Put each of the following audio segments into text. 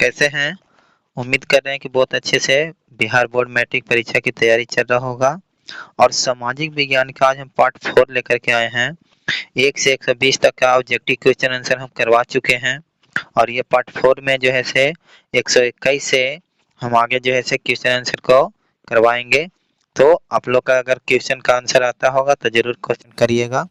कैसे हैं? उम्मीद कर रहे हैं कि बहुत अच्छे से बिहार बोर्ड मैट्रिक परीक्षा की तैयारी चल रहा होगा। और सामाजिक विज्ञान का आज हम पार्ट 4 लेकर के आए हैं। 1 से 120 तक का ऑब्जेक्टिव क्वेश्चन आंसर हम करवा चुके हैं और ये पार्ट 4 में जो है से 121 से हम आगे जो है से क्वेश्चन आंसर को करवाएंगे। तो आप लोग का अगर क्वेश्चन का आंसर आता होगा तो ज़रूर क्वेश्चन करिएगा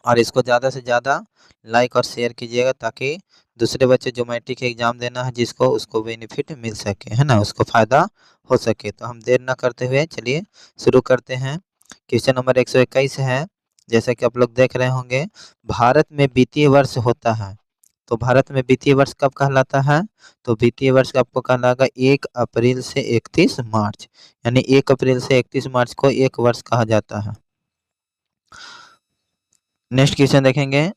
और इसको ज़्यादा से ज़्यादा लाइक और शेयर कीजिएगा ताकि दूसरे बच्चे जो मैट्रिक एग्जाम देना है जिसको उसको बेनिफिट मिल सके, है ना, उसको फ़ायदा हो सके। तो हम देर ना करते हुए चलिए शुरू करते हैं। क्वेश्चन नंबर 121 है। जैसा कि आप लोग देख रहे होंगे, भारत में वित्तीय वर्ष होता है। तो भारत में वित्तीय वर्ष कब कहलाता है? तो वित्तीय वर्ष आपको कहलाएगा 1 अप्रैल से 31 मार्च, यानी 1 अप्रैल से 31 मार्च को एक वर्ष कहा जाता है। नेक्स्ट क्वेश्चन देखेंगे।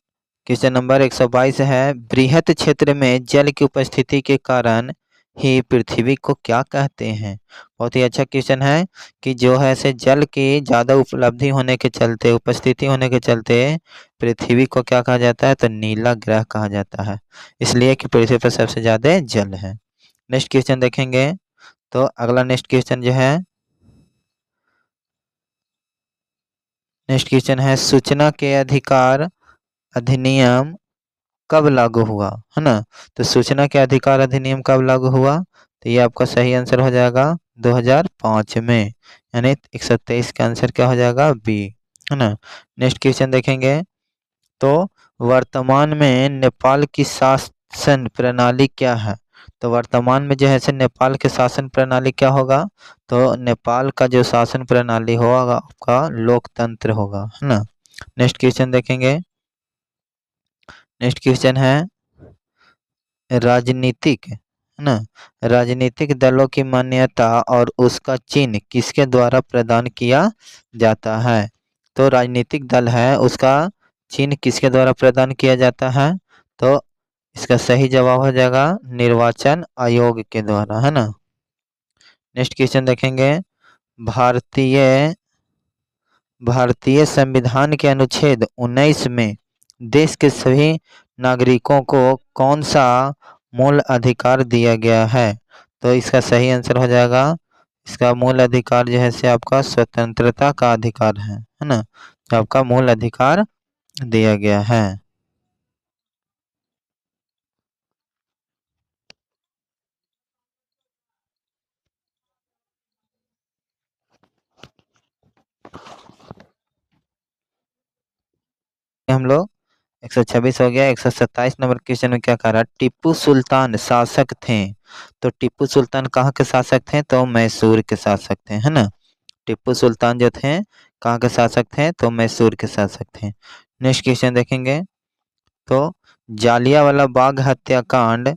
क्वेश्चन नंबर 122 है, बृहत क्षेत्र में जल की उपस्थिति के कारण ही पृथ्वी को क्या कहते हैं? बहुत ही अच्छा क्वेश्चन है कि जो है से जल की ज़्यादा उपलब्धि होने के चलते, उपस्थिति होने के चलते पृथ्वी को क्या कहा जाता है? तो नीला ग्रह कहा जाता है, इसलिए कि पृथ्वी पर सबसे ज़्यादा जल है। नेक्स्ट क्वेश्चन देखेंगे। तो अगला नेक्स्ट क्वेश्चन जो है, नेक्स्ट क्वेश्चन है, सूचना के अधिकार अधिनियम कब लागू हुआ, है ना? तो सूचना के अधिकार अधिनियम कब लागू हुआ? तो ये आपका सही आंसर हो जाएगा 2005 में, यानी 123 का आंसर क्या हो जाएगा? बी, है ना। नेक्स्ट क्वेश्चन देखेंगे। तो वर्तमान में नेपाल की शासन प्रणाली क्या है? तो वर्तमान में जो है से नेपाल के शासन प्रणाली क्या होगा? तो नेपाल का जो शासन प्रणाली होगा आपका लोकतंत्र होगा, है ना। नेक्स्ट क्वेश्चन देखेंगे। नेक्स्ट क्वेश्चन है, राजनीतिक, है ना, राजनीतिक दलों की मान्यता और उसका चिन्ह किसके द्वारा प्रदान किया जाता है? तो राजनीतिक दल है उसका चिन्ह किसके द्वारा प्रदान किया जाता है? तो इसका सही जवाब हो जाएगा निर्वाचन आयोग के द्वारा, है ना। नेक्स्ट क्वेश्चन देखेंगे। भारतीय भारतीय संविधान के अनुच्छेद 19 में देश के सभी नागरिकों को कौन सा मूल अधिकार दिया गया है? तो इसका सही आंसर हो जाएगा, इसका मूल अधिकार जो है से आपका स्वतंत्रता का अधिकार है ना, तो आपका मूल अधिकार दिया गया है। हम लोग 126 हो गया। 127 नंबर क्वेश्चन में क्या कह रहा है? टीपू सुल्तान शासक थे। तो टीपू सुल्तान कहाँ के शासक थे? तो मैसूर के शासक थे, है ना। टीपू सुल्तान जो थे कहाँ के शासक थे? तो मैसूर के शासक थे। नेक्स्ट क्वेश्चन देखेंगे। तो जालियांवाला बाग हत्याकांड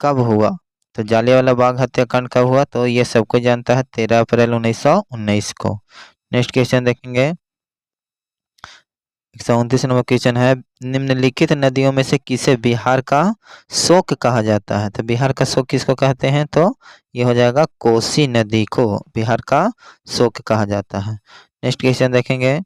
कब हुआ? तो जालियांवाला बाग हत्याकांड कब हुआ? तो ये सबको जानता है, 13 अप्रैल 1919 को। नेक्स्ट क्वेश्चन देखेंगे। 129 नंबर क्वेश्चन है, निम्नलिखित नदियों में से किसे बिहार का शोक कहा जाता है? तो बिहार का शोक किसको कहते हैं? तो ये हो जाएगा कोसी नदी को बिहार का शोक कहा जाता है। नेक्स्ट क्वेश्चन देखेंगे।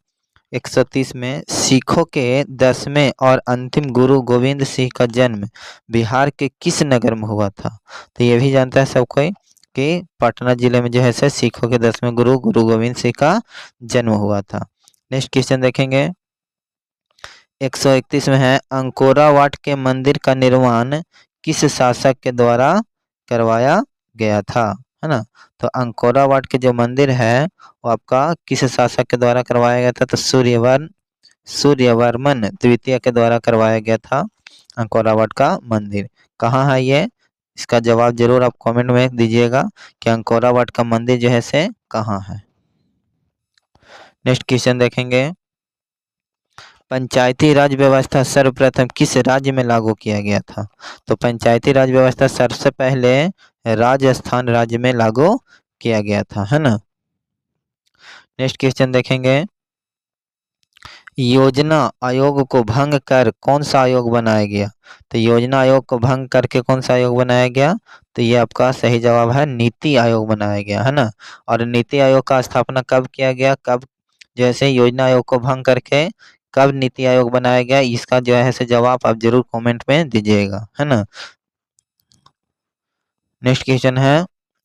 130 में सिखों के 10वें और अंतिम गुरु गोविंद सिंह का जन्म बिहार के किस नगर में हुआ था? तो ये भी जानता है सब कोई कि पटना जिले में जो है से सिखों के 10वें गुरु गुरु गोविंद सिंह का जन्म हुआ था। नेक्स्ट क्वेश्चन देखेंगे। 131 में है, अंकोरा वाट के मंदिर का निर्माण किस शासक के द्वारा करवाया गया था? है ना। तो अंकोरा वाट के जो मंदिर है वो आपका किस शासक के द्वारा करवाया गया था? तो सूर्यवर्मन द्वितीय के द्वारा करवाया गया था अंकोरा वाट का मंदिर। कहाँ है ये? इसका जवाब जरूर आप कमेंट में दीजिएगा कि अंकोरा वाट का मंदिर जो है से कहाँ है। नेक्स्ट क्वेश्चन देखेंगे। पंचायती राज व्यवस्था सर्वप्रथम किस राज्य में लागू किया गया था? तो पंचायती राज व्यवस्था सबसे पहले राजस्थान राज्य में लागू किया गया था, है ना। नेक्स्ट क्वेश्चन देखेंगे। योजना आयोग को भंग कर कौन सा आयोग बनाया गया? तो योजना आयोग को भंग करके कौन सा आयोग बनाया गया? तो ये आपका सही जवाब है नीति आयोग बनाया गया, है ना। और नीति आयोग का स्थापना कब किया गया? कब जैसे योजना आयोग को भंग करके कब नीति आयोग बनाया गया? इसका जो है से जवाब आप जरूर कमेंट में दीजिएगा, है ना। नेक्स्ट क्वेश्चन है,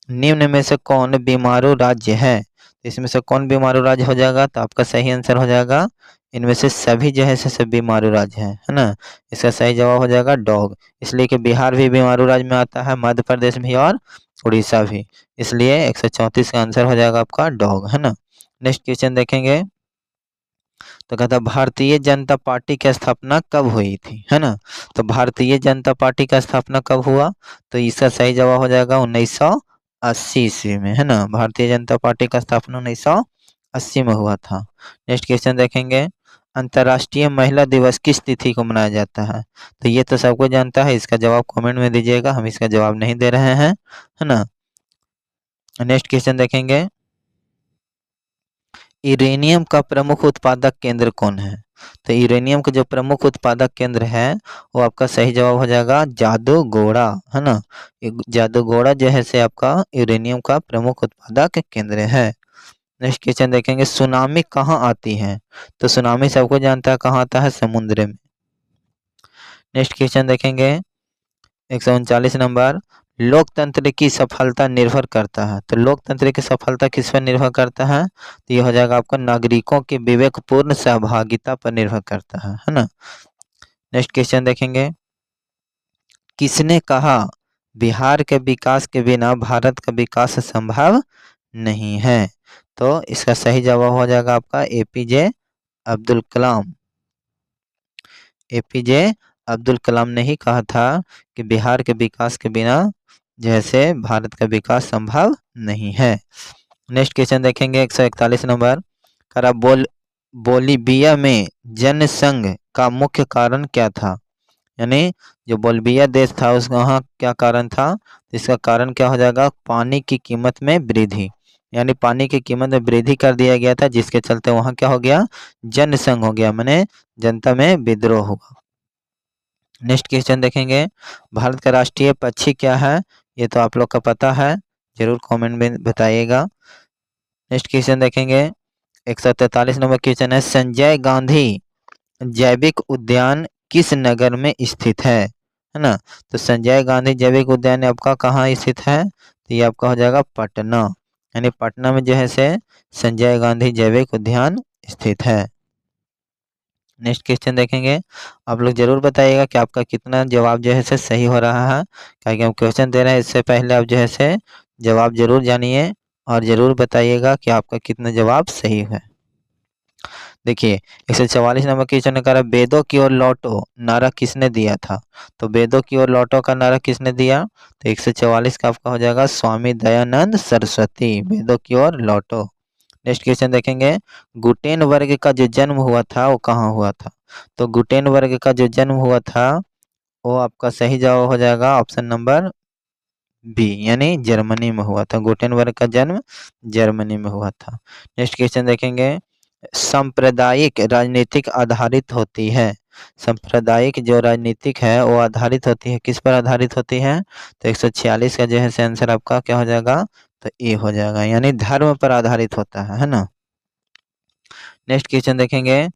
निम्न में से कौन बीमारू राज्य है? तो इसमें से कौन बीमारू राज्य हो जाएगा? तो आपका सही आंसर हो जाएगा इनमें से सभी जो है सब बीमारू राज्य है ना। इसका सही जवाब हो जाएगा डॉग, इसलिए कि बिहार भी बीमारू राज्य में आता है, मध्य प्रदेश भी और उड़ीसा भी, इसलिए 134 का आंसर हो जाएगा आपका डॉग, है ना। नेक्स्ट क्वेश्चन देखेंगे, तो कहता है भारतीय जनता पार्टी की स्थापना कब हुई थी, है ना। तो भारतीय जनता पार्टी का स्थापना कब हुआ? तो इसका सही जवाब हो जाएगा 1980 ईस्वी में, है ना। भारतीय जनता पार्टी का स्थापना 1980 में हुआ था। नेक्स्ट क्वेश्चन देखेंगे, अंतर्राष्ट्रीय महिला दिवस किस तिथि को मनाया जाता है? तो ये तो सबको जानता है, इसका जवाब कमेंट में दीजिएगा, हम इसका जवाब नहीं दे रहे हैं, है ना। नेक्स्ट क्वेश्चन देखेंगे, यूरेनियम का प्रमुख उत्पादक केंद्र कौन है? तो यूरेनियम का जो प्रमुख उत्पादक केंद्र है वो आपका सही जवाब हो जाएगा जादूगोड़ा, है ना। जादूगोड़ा जो है से आपका यूरेनियम का प्रमुख उत्पादक केंद्र है। नेक्स्ट क्वेश्चन देखेंगे, सुनामी कहाँ आती है? तो सुनामी सबको जानता है कहाँ आता है, समुद्र में। नेक्स्ट क्वेश्चन देखेंगे 139 नंबर, लोकतंत्र की सफलता निर्भर करता है। तो लोकतंत्र की सफलता किस पर निर्भर करता है? तो ये हो जाएगा आपका नागरिकों के विवेकपूर्ण सहभागिता पर निर्भर करता है ना। नेक्स्ट क्वेश्चन देखेंगे, किसने कहा बिहार के विकास के बिना भारत का विकास संभव नहीं है? तो इसका सही जवाब हो जाएगा आपका एपीजे अब्दुल कलाम। एपीजे अब्दुल कलाम ने ही कहा था कि बिहार के विकास के बिना जैसे भारत का विकास संभव नहीं है। नेक्स्ट क्वेश्चन देखेंगे 141 नंबर, करा बोलीविया में जनसंघ का मुख्य कारण क्या था? यानी जो बोलीविया देश था उसका वहाँ क्या कारण था? इसका कारण क्या हो जाएगा, पानी की कीमत में वृद्धि, यानी पानी की कीमत में वृद्धि कर दिया गया था, जिसके चलते वहाँ क्या हो गया, जनसंघ हो गया, माने जनता में विद्रोह होगा। नेक्स्ट क्वेश्चन देखेंगे, भारत का राष्ट्रीय पक्षी क्या है? ये तो आप लोग का पता है, जरूर कमेंट में बताइएगा। नेक्स्ट क्वेश्चन देखेंगे 143 नंबर क्वेश्चन है, संजय गांधी जैविक उद्यान किस नगर में स्थित है ना। तो संजय गांधी जैविक उद्यान आपका कहाँ स्थित है? तो ये आपका हो जाएगा पटना, यानी पटना में जो है से संजय गांधी जैविक उद्यान स्थित है। नेक्स्ट क्वेश्चन देखेंगे, आप लोग जरूर बताइएगा कि आपका कितना जवाब जो है से सही हो रहा है, क्योंकि हम क्वेश्चन दे रहे हैं, इससे पहले आप जो है से जवाब जरूर जानिए और जरूर बताइएगा कि आपका कितना जवाब सही है। देखिए 144 नंबर क्वेश्चन कर, वेदों की ओर लौटो नारा किसने दिया था? तो वेदों की ओर लौटो का नारा किसने दिया? तो 144 का आपका हो जाएगा स्वामी दयानंद सरस्वती, वेदों की ओर लौटो। नेक्स्ट क्वेश्चन देखेंगे, गुटेन वर्ग का जो जन्म हुआ था वो कहाँ हुआ था? तो गुटेन वर्ग का जो जन्म हुआ था वो आपका सही जवाब हो जाएगा ऑप्शन नंबर बी, यानी जर्मनी में हुआ था। गुटेन वर्ग का जन्म जर्मनी में हुआ था। नेक्स्ट क्वेश्चन देखेंगे, सांप्रदायिक राजनीतिक आधारित होती है। सांप्रदायिक जो राजनीतिक है वो आधारित होती है, किस पर आधारित होती है? तो 146 का जो है आंसर आपका क्या हो जाएगा? तो ए हो जाएगा, यानी धर्म पर आधारित होता है ना। नेक्स्ट क्वेश्चन देखेंगे,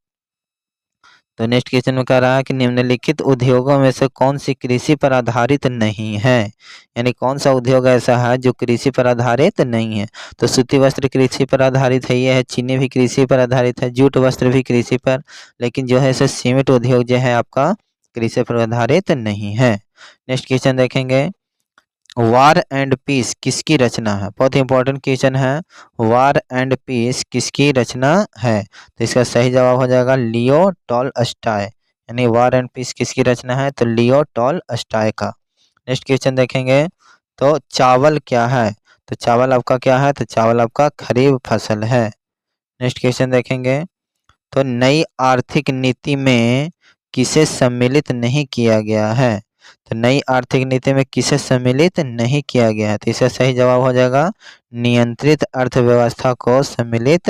तो नेक्स्ट क्वेश्चन में कह रहा है कि निम्नलिखित उद्योगों में से कौन सी कृषि पर आधारित नहीं है, यानी कौन सा उद्योग ऐसा है जो कृषि पर आधारित नहीं है? तो सूती वस्त्र कृषि पर आधारित है, ये है, चीनी भी कृषि पर आधारित है, जूट वस्त्र भी कृषि पर, लेकिन जो है सीमेंट उद्योग जो है आपका कृषि पर आधारित नहीं है। नेक्स्ट क्वेश्चन देखेंगे, वार एंड पीस किसकी रचना है? बहुत इंपॉर्टेंट क्वेश्चन है, वार एंड पीस किसकी रचना है? तो इसका सही जवाब हो जाएगा लियो टॉलस्टॉय, यानी वार एंड पीस किसकी रचना है? तो लियो टॉलस्टॉय का। नेक्स्ट क्वेश्चन देखेंगे, तो चावल क्या है? तो चावल आपका क्या है? तो चावल आपका खरीफ फसल है। नेक्स्ट क्वेश्चन देखेंगे, तो नई आर्थिक नीति में किसे सम्मिलित नहीं किया गया है? तो नई आर्थिक नीति में किसे सम्मिलित नहीं किया गया है? तो इसका सही जवाब हो जाएगा नियंत्रित अर्थव्यवस्था को सम्मिलित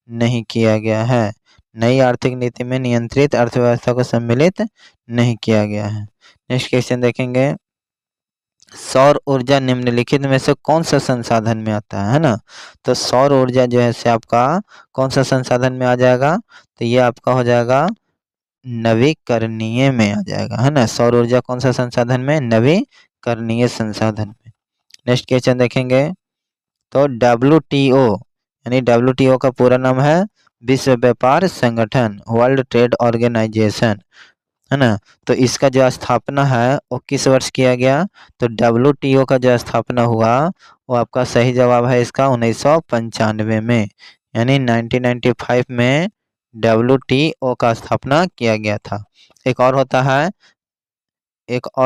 नहीं किया गया है। नई आर्थिक नीति में नियंत्रित अर्थव्यवस्था को सम्मिलित नहीं किया गया है। नेक्स्ट क्वेश्चन देखेंगे, सौर ऊर्जा निम्नलिखित में से कौन सा संसाधन में आता है ना। तो सौर ऊर्जा जो है से आपका कौन सा संसाधन में आ जाएगा? तो ये आपका हो जाएगा नवीकरणीय में आ जाएगा, है ना। सौर ऊर्जा कौन सा संसाधन में? नवीकरणीय संसाधन में। नेक्स्ट क्वेश्चन देखेंगे, तो WTO यानी WTO का पूरा नाम है विश्व व्यापार संगठन, वर्ल्ड ट्रेड ऑर्गेनाइजेशन, है ना। तो इसका जो स्थापना है वो किस वर्ष किया गया, तो WTO का जो स्थापना हुआ वो आपका सही जवाब है इसका 1995 में, यानी 1995 में WTO का स्थापना किया गया था। एक और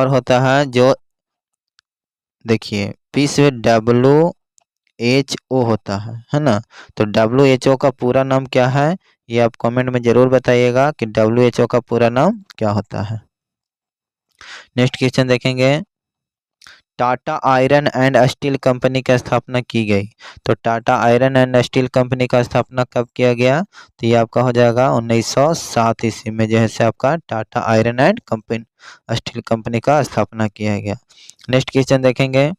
होता है जो देखिए विश्व WHO होता है ना। तो WHO का पूरा नाम क्या है, ये आप कमेंट में जरूर बताइएगा कि WHO का पूरा नाम क्या होता है। नेक्स्ट क्वेश्चन देखेंगे, Tata iron and steel company की स्थापना की गई। तो Tata iron and steel company का स्थापना कब किया गया, तो ये आपका हो जाएगा 1907 ईस्वी में, जो है से आपका Tata iron and steel company का स्थापना किया गया। नेक्स्ट क्वेश्चन देखेंगे,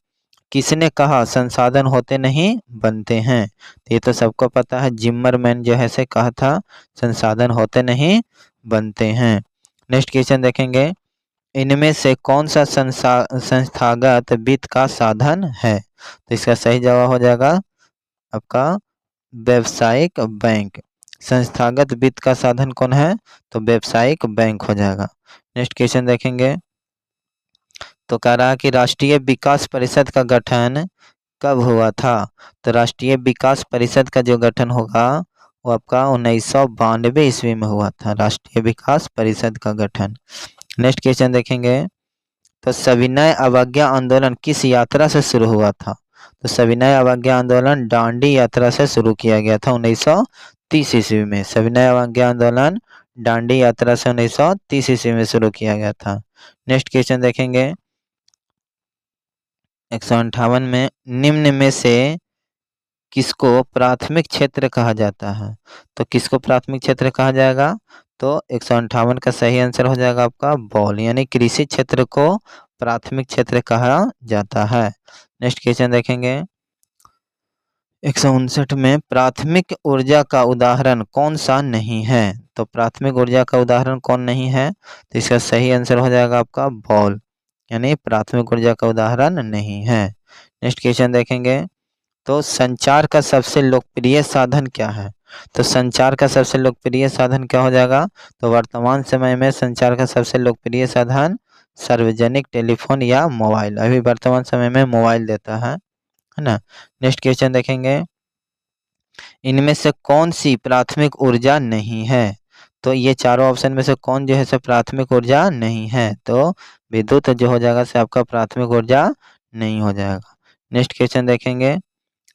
किसने कहा संसाधन होते नहीं बनते हैं, तो ये तो सबको पता है, जिम्मरमैन जो है से कहा था संसाधन होते नहीं बनते हैं। नेक्स्ट क्वेश्चन देखेंगे, इनमें से कौन सा संस्थागत वित्त का साधन है, तो इसका सही जवाब हो जाएगा आपका व्यावसायिक बैंक। संस्थागत वित्त का साधन कौन है, तो व्यावसायिक बैंक हो जाएगा। नेक्स्ट क्वेश्चन देखेंगे, तो कह रहा है कि राष्ट्रीय विकास परिषद का गठन कब हुआ था, तो राष्ट्रीय विकास परिषद का जो गठन होगा वो आपका 1992 ईस्वी में हुआ था, राष्ट्रीय विकास परिषद का गठन। नेक्स्ट क्वेश्चन देखेंगे, तो सविनय अवज्ञा आंदोलन किस यात्रा से शुरू हुआ था, तो सविनय अवज्ञा आंदोलन दांडी यात्रा से शुरू किया गया था 1930 ईस्वी में। सविनय अवज्ञा आंदोलन दांडी यात्रा से 1930 ईस्वी में शुरू किया गया था। नेक्स्ट क्वेश्चन देखेंगे, 158 में निम्न में से किसको प्राथमिक क्षेत्र कहा जाता है, तो किसको प्राथमिक क्षेत्र कहा जाएगा, तो 158 का सही आंसर हो जाएगा आपका बॉल, यानी कृषि क्षेत्र को प्राथमिक क्षेत्र कहा जाता है। नेक्स्ट क्वेश्चन देखेंगे, 159 में प्राथमिक ऊर्जा का उदाहरण कौन सा नहीं है, तो प्राथमिक ऊर्जा का उदाहरण कौन नहीं है, तो इसका सही आंसर हो जाएगा आपका बॉल, यानी प्राथमिक ऊर्जा का उदाहरण नहीं है। नेक्स्ट क्वेश्चन देखेंगे, तो संचार का सबसे लोकप्रिय साधन क्या है, तो संचार का सबसे लोकप्रिय साधन क्या हो जाएगा, तो वर्तमान समय में संचार का सबसे लोकप्रिय साधन सार्वजनिक टेलीफोन या मोबाइल, अभी वर्तमान समय में मोबाइल देता है ना। नेक्स्ट क्वेश्चन देखेंगे, इनमें से कौन सी प्राथमिक ऊर्जा नहीं है, तो ये चारों ऑप्शन में से कौन जो है से प्राथमिक ऊर्जा नहीं है, तो विद्युत जो हो जाएगा से आपका प्राथमिक ऊर्जा नहीं हो जाएगा। नेक्स्ट क्वेश्चन देखेंगे,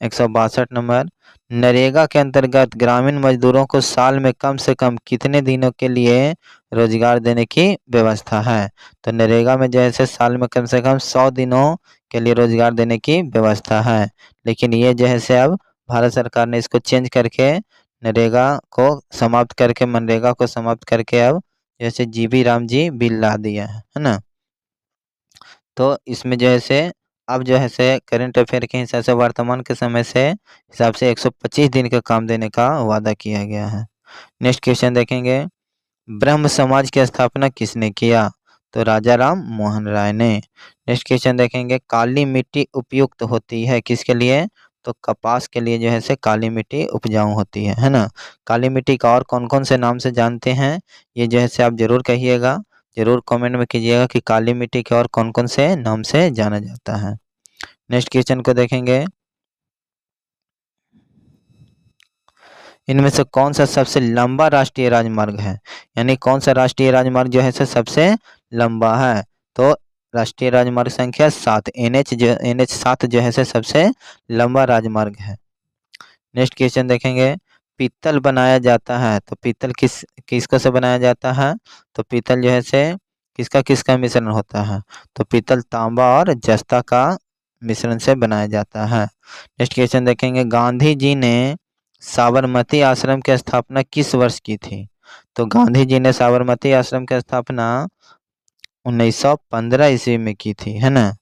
162 नंबर, नरेगा के अंतर्गत ग्रामीण मजदूरों को साल में कम से कम कितने दिनों के लिए रोजगार देने की व्यवस्था है, तो नरेगा में जैसे साल में कम से कम 100 दिनों के लिए रोजगार देने की व्यवस्था है, लेकिन ये जो है से अब भारत सरकार ने इसको चेंज करके नरेगा को समाप्त करके मनरेगा को समाप्त करके अब जैसे जीबी राम जी बिल ला दिया है ना। तो इसमें जो है से अब जो है से करंट अफेयर के हिसाब से वर्तमान के समय से हिसाब से 125 दिन का काम देने का वादा किया गया है। नेक्स्ट क्वेश्चन देखेंगे, ब्रह्म समाज की स्थापना किसने किया, तो राजा राम मोहन राय ने। नेक्स्ट क्वेश्चन देखेंगे, काली मिट्टी उपयुक्त होती है किसके लिए, तो कपास के लिए जो है से काली मिट्टी उपजाऊ होती है ना। काली मिट्टी का और कौन कौन से नाम से जानते हैं, ये जो है से आप जरूर कहिएगा, जरूर कमेंट में कीजिएगा कि काली मिट्टी के और कौन कौन से नाम से जाना जाता है। नेक्स्ट क्वेश्चन को देखेंगे, इनमें से कौन सा सबसे लंबा राष्ट्रीय राजमार्ग है, यानी कौन सा राष्ट्रीय राजमार्ग जो है से सबसे लंबा है, तो राष्ट्रीय राजमार्ग संख्या 7 NH 7 जो है से सबसे लंबा राजमार्ग है। नेक्स्ट क्वेश्चन देखेंगे, पीतल बनाया जाता है, तो पीतल किसको से बनाया जाता है, तो पीतल जो है से किसका मिश्रण होता है, तो पीतल तांबा और जस्ता का मिश्रण से बनाया जाता है। नेक्स्ट क्वेश्चन देखेंगे, गांधी जी ने साबरमती आश्रम की स्थापना किस वर्ष की थी, तो गांधी जी ने साबरमती आश्रम की स्थापना 1915 ईस्वी में की थी, है ना।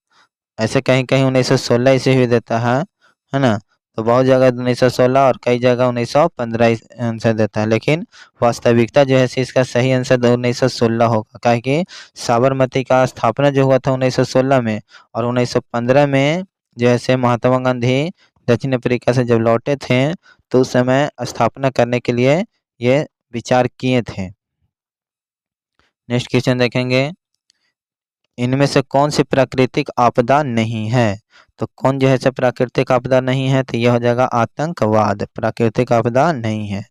ऐसे कहीं कहीं 1916 ईस्वी भी देता है ना। तो बहुत जगह 1916 और कई जगह 1915 आंसर देता है, लेकिन वास्तविकता जो है इसका सही आंसर 1916 होगा, क्योंकि साबरमती का स्थापना जो हुआ था 1916 में और 1915 में जैसे महात्मा गांधी दक्षिण अफ्रीका से जब लौटे थे तो उस समय स्थापना करने के लिए ये विचार किए थे। नेक्स्ट क्वेश्चन देखेंगे, इनमें से कौन सी प्राकृतिक आपदा नहीं है? तो कौन जो है से प्राकृतिक आपदा नहीं है? तो यह हो जाएगा आतंकवाद, प्राकृतिक आपदा नहीं है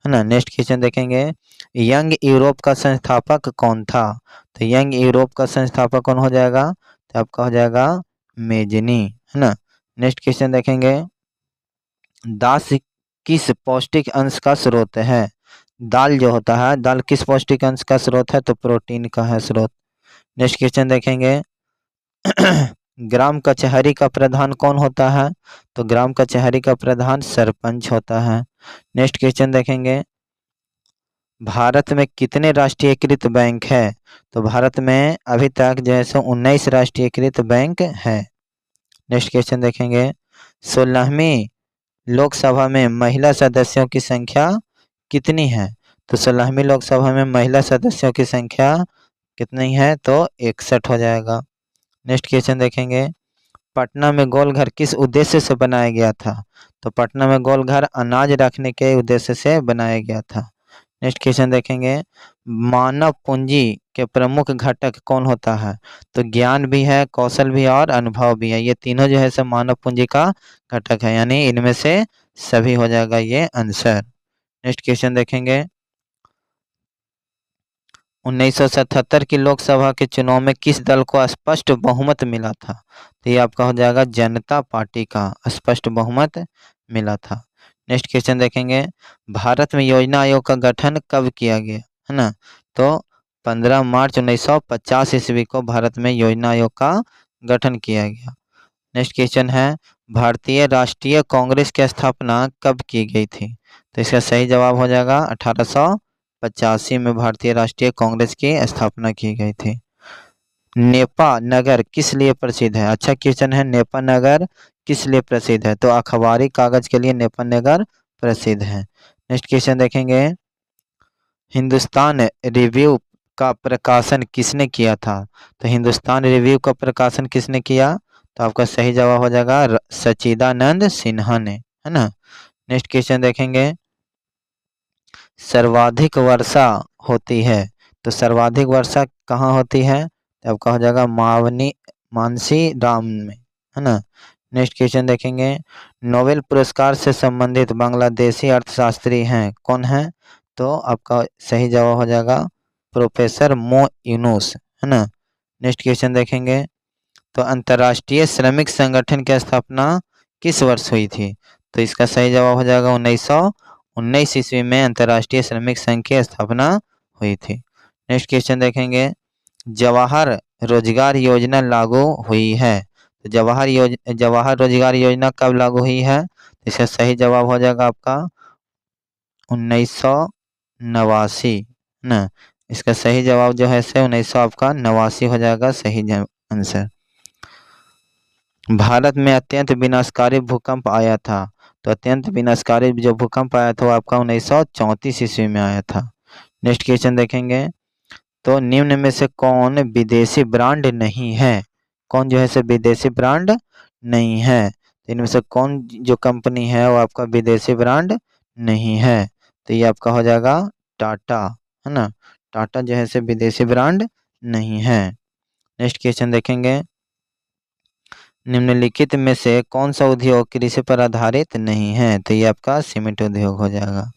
ना। नेक्स्ट क्वेश्चन देखेंगे, यंग यूरोप का संस्थापक कौन था? तो यंग यूरोप का संस्थापक कौन हो जाएगा? तो आपका हो जाएगा मेजनी, है ना। नेक्स्ट क्वेश्चन देखेंगे, दाल किस पौष्टिक अंश का स्रोत है? दाल जो होता है, दाल किस पौष्टिक अंश का स्रोत है? तो प्रोटीन का है स्रोत। नेक्स्ट क्वेश्चन देखेंगे, ग्राम कचहरी का प्रधान कौन होता है? तो ग्राम कचहरी का प्रधान सरपंच होता है। नेक्स्ट क्वेश्चन देखेंगे, भारत में कितने राष्ट्रीयकृत बैंक है? तो भारत में अभी तक जो है सो 19 राष्ट्रीयकृत बैंक है। नेक्स्ट क्वेश्चन देखेंगे, 16वीं लोकसभा में महिला सदस्यों की संख्या कितनी है? तो 16वीं लोकसभा में महिला सदस्यों की संख्या कितनी है? तो 61 हो जाएगा। नेक्स्ट क्वेश्चन देखेंगे, पटना में गोलघर किस उद्देश्य से बनाया गया था? तो पटना में गोलघर अनाज रखने के उद्देश्य से बनाया गया था। नेक्स्ट क्वेश्चन देखेंगे, मानव पूंजी के प्रमुख घटक कौन होता है? तो ज्ञान भी है, कौशल भी है और अनुभव भी है। ये तीनों जो है सब मानव पूंजी का घटक है, यानी इनमें से सभी हो जाएगा ये आंसर। नेक्स्ट क्वेश्चन देखेंगे, 1977 की लोकसभा के चुनाव में किस दल को स्पष्ट बहुमत मिला था? तो ये आपका हो जाएगा जनता पार्टी का स्पष्ट बहुमत मिला था। नेक्स्ट क्वेश्चन देखेंगे, भारत में योजना आयोग का गठन कब किया गया? है ना। तो 15 मार्च 1950 ईस्वी को भारत में योजना आयोग का गठन किया गया। नेक्स्ट क्वेश्चन है, भारतीय राष्ट्रीय कांग्रेस की स्थापना कब की गई थी? तो इसका सही जवाब हो जाएगा 1885 में भारतीय राष्ट्रीय कांग्रेस की स्थापना की गई थी। नेपा नगर किस लिए प्रसिद्ध है? अच्छा क्वेश्चन है, नेपा नगर किस लिए प्रसिद्ध है? तो अखबारी कागज के लिए नेपा नगर प्रसिद्ध है। नेक्स्ट क्वेश्चन देखेंगे, हिंदुस्तान रिव्यू का प्रकाशन किसने किया था? तो हिंदुस्तान रिव्यू का प्रकाशन किसने किया? तो आपका सही जवाब हो जाएगा सच्चिदानंद सिन्हा ने, है ना। नेक्स्ट क्वेश्चन देखेंगे, सर्वाधिक वर्षा होती है, तो सर्वाधिक वर्षा कहाँ होती है? तो आपका हो जाएगा मानसी राम में, है ना। नेक्स्ट क्वेश्चन देखेंगे, नोबेल पुरस्कार से संबंधित बांग्लादेशी अर्थशास्त्री हैं कौन है? तो आपका सही जवाब हो जाएगा प्रोफेसर मो यूनुस, है ना। नेक्स्ट क्वेश्चन देखेंगे, तो अंतर्राष्ट्रीय श्रमिक संगठन की स्थापना किस वर्ष हुई थी? तो इसका सही जवाब हो जाएगा 1919 ईस्वी में अंतर्राष्ट्रीय श्रमिक संघ की स्थापना हुई थी। नेक्स्ट क्वेश्चन देखेंगे, जवाहर रोजगार योजना लागू हुई है, तो जवाहर रोजगार योजना कब लागू हुई है? इसका सही जवाब हो जाएगा आपका 1989 ना। इसका सही जवाब जो है से 1989 हो जाएगा सही आंसर। भारत में अत्यंत विनाशकारी भूकंप आया था, तो अत्यंत विनाशकारी जो भूकंप आया था वो आपका 1934 ईस्वी में आया था। नेक्स्ट क्वेश्चन देखेंगे, तो निम्न में से कौन विदेशी ब्रांड नहीं है? कौन जो है से विदेशी ब्रांड नहीं है? तो इनमें से कौन जो कंपनी है वो आपका विदेशी ब्रांड नहीं है? तो ये आपका हो जाएगा टाटा, है ना। टाटा जो है से विदेशी ब्रांड नहीं है। नेक्स्ट क्वेश्चन देखेंगे, निम्नलिखित में से कौन सा उद्योग कृषि पर आधारित नहीं है? तो ये आपका सीमेंट उद्योग हो जाएगा।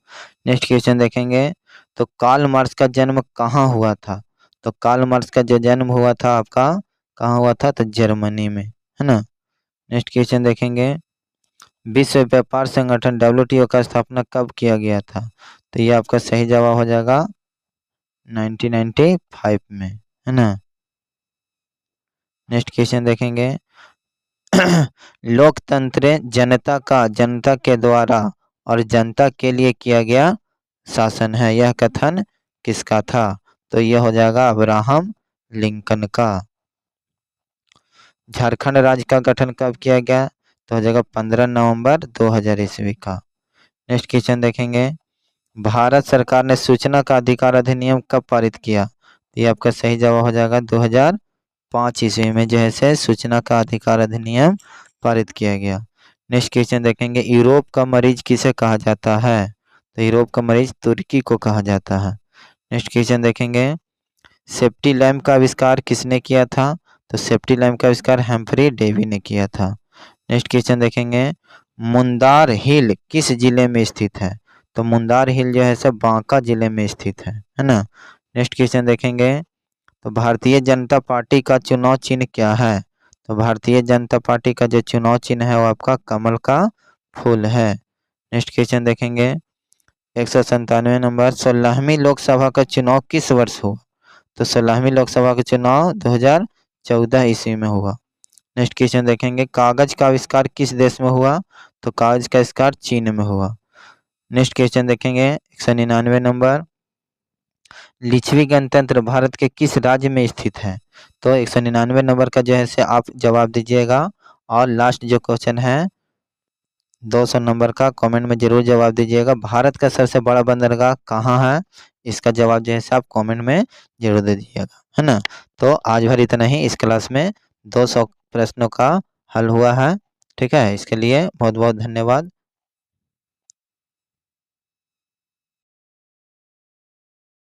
नेक्स्ट क्वेश्चन देखेंगे, तो कार्ल मार्क्स का जन्म कहाँ हुआ था? तो कार्ल मार्क्स का जो जन्म हुआ था आपका कहाँ हुआ था? तो जर्मनी में, है ना। नेक्स्ट क्वेश्चन देखेंगे, विश्व व्यापार संगठन WTO का स्थापना कब किया गया था? तो ये आपका सही जवाब हो जाएगा 1995 में, है ना। नेक्स्ट क्वेश्चन देखेंगे, लोकतंत्र जनता के द्वारा और जनता के लिए किया गया शासन है, यह कथन किसका था? तो यह हो जाएगा अब्राहम लिंकन का। झारखंड राज्य का गठन कब किया गया? तो हो जाएगा 15 नवंबर 2000 ईस्वी का। नेक्स्ट क्वेश्चन देखेंगे, भारत सरकार ने सूचना का अधिकार अधिनियम कब पारित किया? तो ये आपका सही जवाब हो जाएगा 2005 ईस्वी में जो है से सूचना का अधिकार अधिनियम पारित किया गया। नेक्स्ट क्वेश्चन देखेंगे, यूरोप का मरीज किसे कहा जाता है? तो यूरोप का मरीज तुर्की को कहा जाता है। नेक्स्ट क्वेश्चन देखेंगे, सेफ्टी लैम्प का आविष्कार किसने किया था? तो सेफ्टी लैम्प का आविष्कार हम्फ्री डेवी ने किया था। नेक्स्ट क्वेश्चन देखेंगे, मुंदार हिल किस जिले में स्थित है? तो मुंदार हिल जो है सब बांका जिले में स्थित है ना। नेक्स्ट क्वेश्चन देखेंगे, तो भारतीय जनता पार्टी का चुनाव चिन्ह क्या है? तो भारतीय जनता पार्टी का जो चुनाव चिन्ह है वो आपका कमल का फूल है। नेक्स्ट क्वेश्चन देखेंगे, 197 नंबर, 16वीं लोकसभा का चुनाव किस वर्ष हुआ? तो 16वीं लोकसभा का चुनाव 2014 ईस्वी में हुआ। नेक्स्ट क्वेश्चन देखेंगे, कागज का आविष्कार किस देश में हुआ? तो कागज का आविष्कार चीन में हुआ। नेक्स्ट क्वेश्चन देखेंगे, 199 नंबर, लिच्छवी गणतंत्र भारत के किस राज्य में स्थित है? तो 199 नंबर का जो है से आप जवाब दीजिएगा। और लास्ट जो क्वेश्चन है 200 नंबर का, कमेंट में जरूर जवाब दीजिएगा, भारत का सबसे बड़ा बंदरगाह कहाँ है? इसका जवाब जो है आप कमेंट में जरूर दे दीजिएगा, है ना। तो आज भर इतना ही। इस क्लास में 200 प्रश्नों का हल हुआ है। ठीक है, इसके लिए बहुत बहुत धन्यवाद।